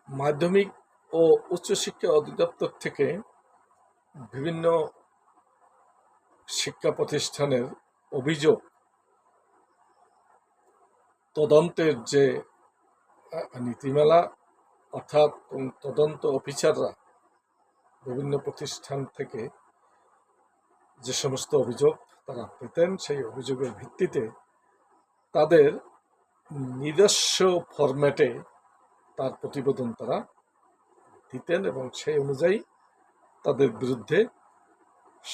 মাধ্যমিক ও উচ্চশিক্ষা অধিদপ্তর থেকে বিভিন্ন শিক্ষা প্রতিষ্ঠানের অভিযোগ তদন্তের যে নীতিমালা, অর্থাৎ তদন্ত অফিসাররা বিভিন্ন প্রতিষ্ঠান থেকে যে সমস্ত অভিযোগ তারা পেতেন, সেই অভিযোগের ভিত্তিতে তাদের নিজস্ব ফরম্যাটে তার প্রতিবেদন তারা দিতেন এবং সেই অনুযায়ী তাদের বিরুদ্ধে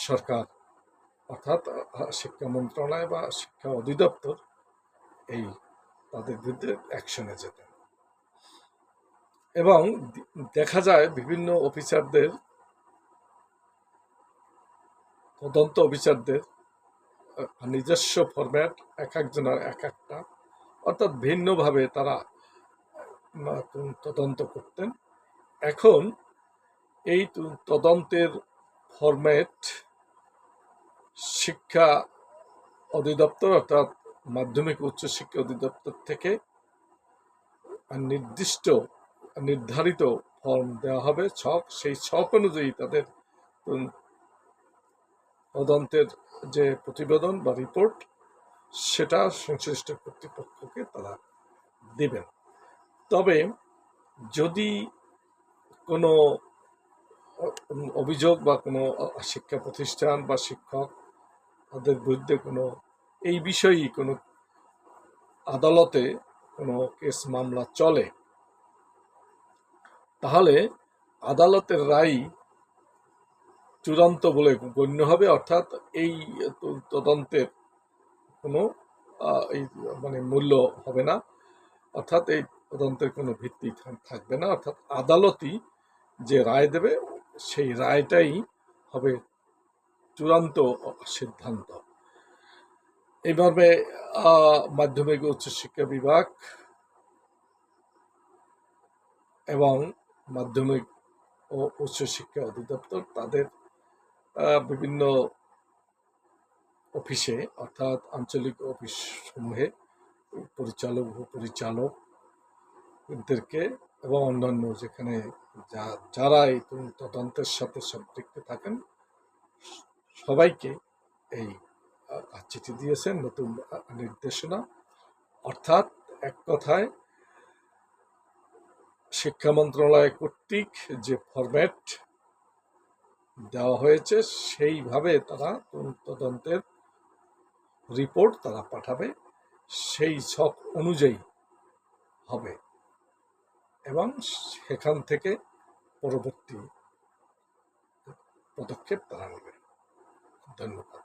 সরকার অর্থাৎ শিক্ষা মন্ত্রণালয় বা শিক্ষা অধিদপ্তর এই তাদের বিরুদ্ধে অ্যাকশনে যেতেন। এবং দেখা যায় বিভিন্ন অফিসারদের, তদন্ত অফিসারদের নিজস্ব ফরম্যাট, এক একজনের এক একটা, অর্থাৎ ভিন্নভাবে তারা তদন্ত করতেন। এখন এই তদন্তের ফরম্যাট শিক্ষা অধিদপ্তর অর্থাৎ মাধ্যমিক উচ্চশিক্ষা অধিদপ্তর থেকে নির্ধারিত ফর্ম দেওয়া হবে, ছক। সেই ছক অনুযায়ী তাদের তদন্তের যে প্রতিবেদন বা রিপোর্ট সেটা সংশ্লিষ্ট কর্তৃপক্ষকে তারা দেবেন। তবে যদি কোনো অভিযোগ বা কোনো শিক্ষা প্রতিষ্ঠান বা শিক্ষক তাদের বিরুদ্ধে কোনো এই বিষয়েই কোনো আদালতে কোনো কেস মামলা চলে, তাহলে আদালতের রায় চূড়ান্ত বলে গণ্য হবে। অর্থাৎ এই তদন্তের কোনো এই মূল্য হবে না, অর্থাৎ এই তদন্তের কোনো ভিত্তি থাকবে না। অর্থাৎ আদালতই যে রায় দেবে সেই রায়টাই হবে চূড়ান্ত সিদ্ধান্ত। এইভাবে মাধ্যমিক উচ্চশিক্ষা বিভাগ এবং মাধ্যমিক ও উচ্চশিক্ষা অধিদপ্তর তাদের বিভিন্ন অফিসে অর্থাৎ আঞ্চলিক অফিস সমূহে পরিচালক, উপপরিচালকদেরকে এবং অন্যান্য যেখানে যারা এই তদন্তের সাথে সম্পৃক্ত থাকেন সবাইকে এই চিঠি দিয়েছেন নতুন নির্দেশনা। অর্থাৎ এক কথায় শিক্ষা মন্ত্রণালয় কর্তৃক যে ফরম্যাট দেওয়া হয়েছে সেইভাবে তারা তদন্তের রিপোর্ট তারা পাঠাবে, সেই ছক অনুযায়ী হবে এবং সেখান থেকে পরবর্তী পদক্ষেপ তারা নেবে। ধন্যবাদ।